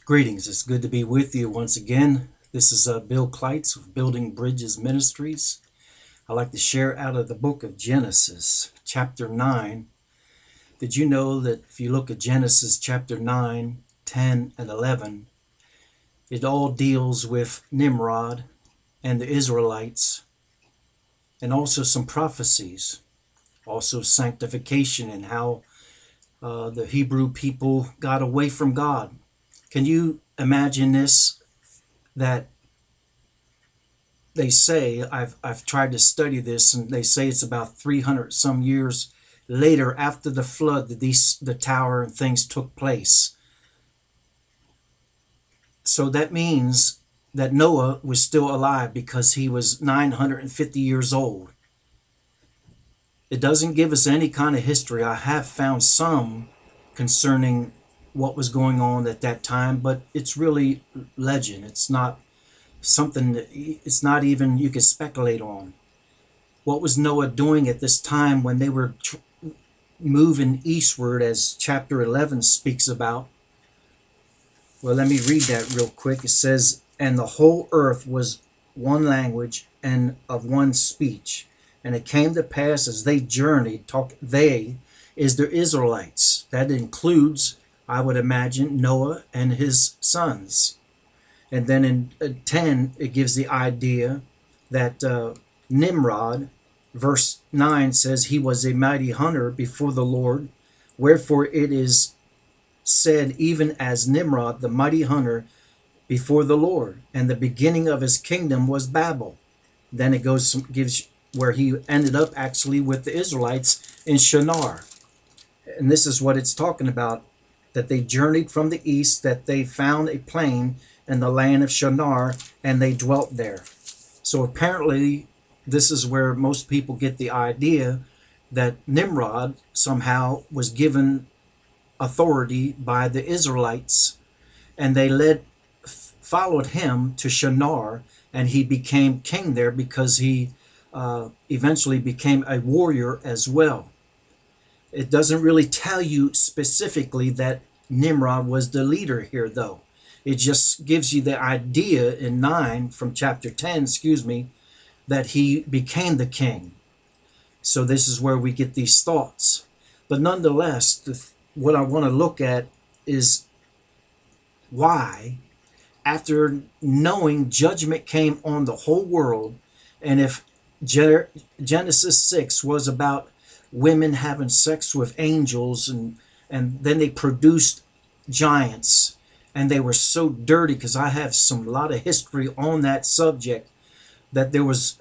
Greetings. It's good to be with you once again. This is Bill Kleitz of Building Bridges Ministries. I'd like to share out of the book of Genesis, chapter 9. Did you know that if you look at Genesis chapter 9, 10, and 11, it all deals with Nimrod and the Israelites, and also some prophecies, also sanctification and how the Hebrew people got away from God. Can you imagine this? That they say, I've tried to study this, and they say it's about 300 some years later after the flood that the tower and things took place. So that means that Noah was still alive because he was 950 years old. It doesn't give us any kind of history. I have found some concerning what was going on at that time, but it's really legend. It's not something that it's not even you could speculate on. What was Noah doing at this time when they were moving eastward, as chapter 11 speaks about? Well, let me read that real quick. It says, "And the whole earth was one language and of one speech. And it came to pass as they journeyed," they is the Israelites. That includes, I would imagine, Noah and his sons. And then in 10, it gives the idea that Nimrod, verse 9 says, "He was a mighty hunter before the Lord. Wherefore it is said, even as Nimrod, the mighty hunter before the Lord. And the beginning of his kingdom was Babel." Then it gives where he ended up actually with the Israelites in Shinar. And this is what it's talking about, that they journeyed from the east, that they found a plain in the land of Shinar, and they dwelt there. So apparently, this is where most people get the idea that Nimrod somehow was given authority by the Israelites, and they followed him to Shinar, and he became king there because he eventually became a warrior as well. It doesn't really tell you specifically that Nimrod was the leader here, though. It just gives you the idea in 9 from chapter 10, that he became the king. So this is where we get these thoughts. But nonetheless, what I want to look at is why, after knowing judgment came on the whole world, and if Genesis 6 was about women having sex with angels, and then they produced giants, and they were so dirty, because I have lot of history on that subject, that there was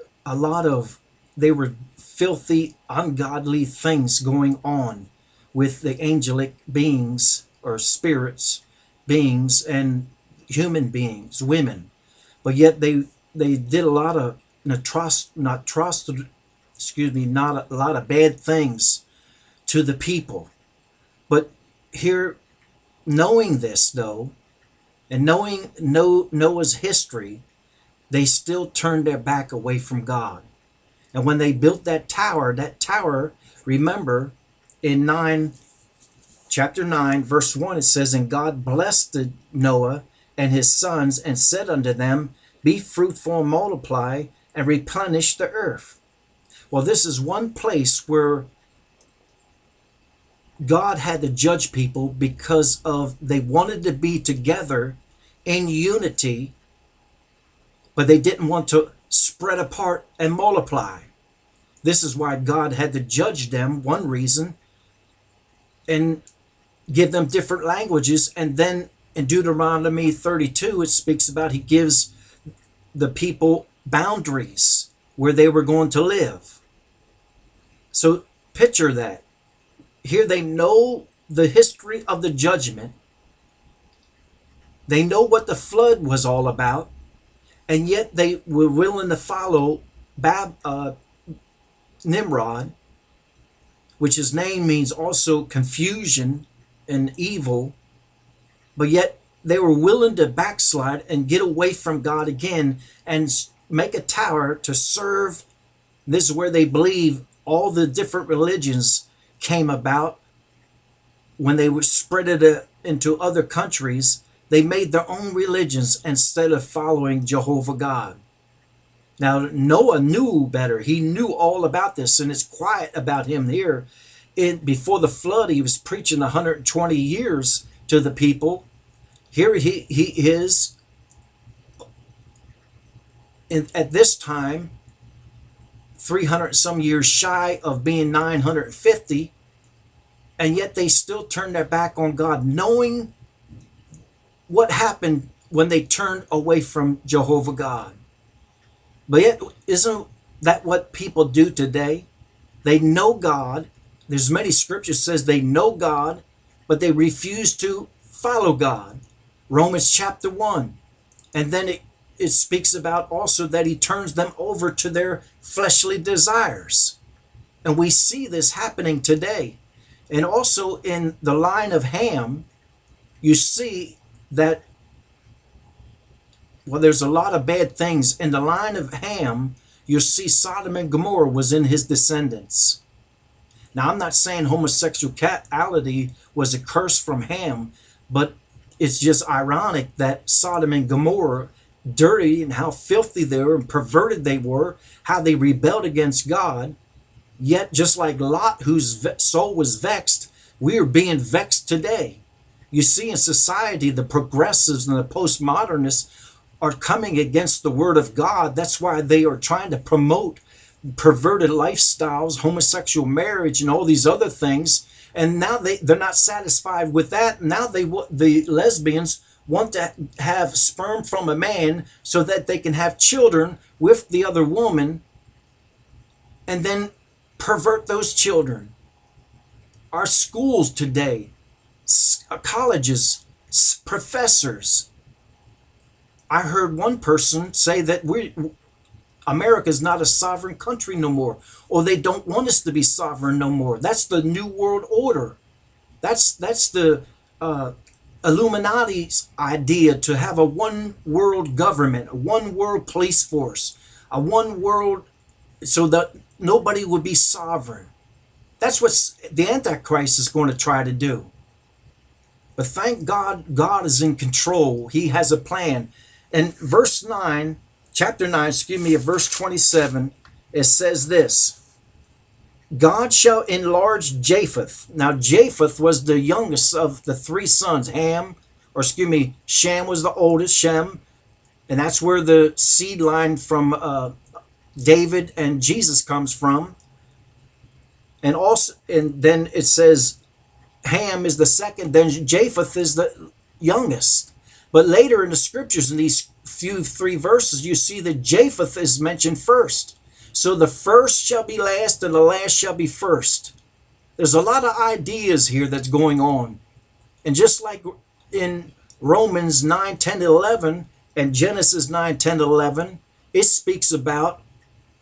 they were filthy, ungodly things going on with the angelic beings or spirits beings and human beings, women. But yet they did a lot of not a lot of bad things to the people. But here, knowing this though, and knowing Noah's history, they still turned their back away from God. And when they built that tower, remember, in chapter 9, verse 1, it says, "And God blessed Noah and his sons, and said unto them, Be fruitful and multiply, and replenish the earth." Well, this is one place where God had to judge people because of they wanted to be together in unity, but they didn't want to spread apart and multiply. This is why God had to judge them, one reason, and give them different languages. And then in Deuteronomy 32, it speaks about he gives the people boundaries where they were going to live. So picture that. Here they know the history of the judgment. They know what the flood was all about, and yet they were willing to follow Nimrod, which his name means also confusion and evil, but yet they were willing to backslide and get away from God again and make a tower to serve. This is where they believe all the different religions came about when they were spread it into other countries. They made their own religions instead of following Jehovah God. Now, Noah knew better. He knew all about this, and it's quiet about him here. Before the flood, he was preaching 120 years to the people. Here he is at this time, 300 some years shy of being 950, and yet they still turned their back on God, knowing what happened when they turned away from Jehovah God. But yet, isn't that what people do today? They know God. There's many scriptures says they know God, but they refuse to follow God. Romans chapter 1. And then it speaks about also that he turns them over to their fleshly desires. And we see this happening today. And also in the line of Ham, you see that, well, there's a lot of bad things. In the line of Ham, you see Sodom and Gomorrah was in his descendants. Now, I'm not saying homosexuality was a curse from Ham, but it's just ironic that Sodom and Gomorrah, dirty and how filthy they were and perverted they were, how they rebelled against God. Yet, just like Lot, whose soul was vexed, we are being vexed today. You see, in society, the progressives and the postmodernists are coming against the word of God. That's why they are trying to promote perverted lifestyles, homosexual marriage, and all these other things. And now they're not satisfied with that. Now the lesbians want to have sperm from a man so that they can have children with the other woman and then pervert those children. Our schools today, colleges, professors. I heard one person say that America's not a sovereign country no more, or they don't want us to be sovereign no more. That's the New World Order. That's the Illuminati's idea, to have a one world government, a one world police force, a one world, so that nobody would be sovereign. That's what the Antichrist is going to try to do. But thank God, God is in control. He has a plan. And verse 9, chapter 9, verse 27, it says this: God shall enlarge Japheth. Now, Japheth was the youngest of the three sons. Shem was the oldest, Shem. And that's where the seed line from David and Jesus comes from. And then it says Ham is the second, then Japheth is the youngest. But later in the scriptures, in these three verses, you see that Japheth is mentioned first. So the first shall be last and the last shall be first. There's a lot of ideas here that's going on. And just like in Romans 9, 10, 11 and Genesis 9, 10, 11, it speaks about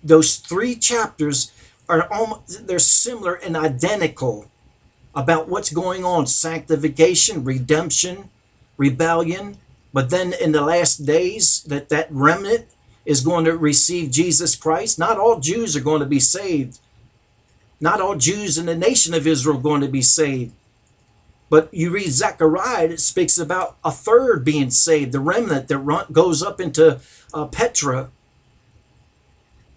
those three chapters they're similar and identical about what's going on: sanctification, redemption, rebellion. But then in the last days, that remnant is going to receive Jesus Christ. Not all Jews are going to be saved. Not all Jews in the nation of Israel are going to be saved. But you read Zechariah, it speaks about a third being saved, the remnant that goes up into Petra,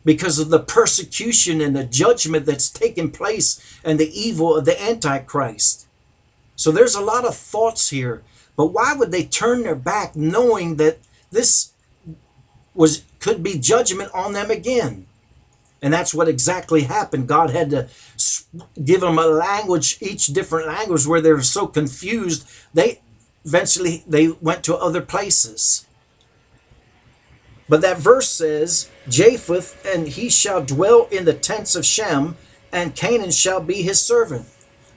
because of the persecution and the judgment that's taken place and the evil of the Antichrist. So there's a lot of thoughts here. But why would they turn their back knowing that this could be judgment on them again? And that's what exactly happened. God had to give them a language, each different language, where they were so confused, eventually they went to other places. But that verse says, Japheth, and he shall dwell in the tents of Shem, and Canaan shall be his servant.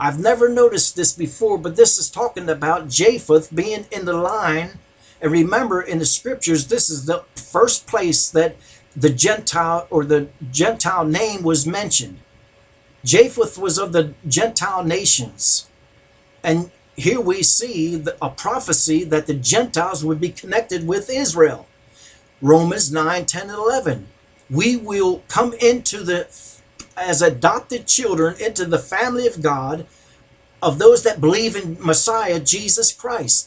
I've never noticed this before, but this is talking about Japheth being in the line. And remember, in the scriptures, this is the first place that the Gentile name was mentioned. Japheth was of the Gentile nations. And here we see a prophecy that the Gentiles would be connected with Israel. Romans 9, 10, and 11. We will come as adopted children into the family of God, of those that believe in Messiah, Jesus Christ.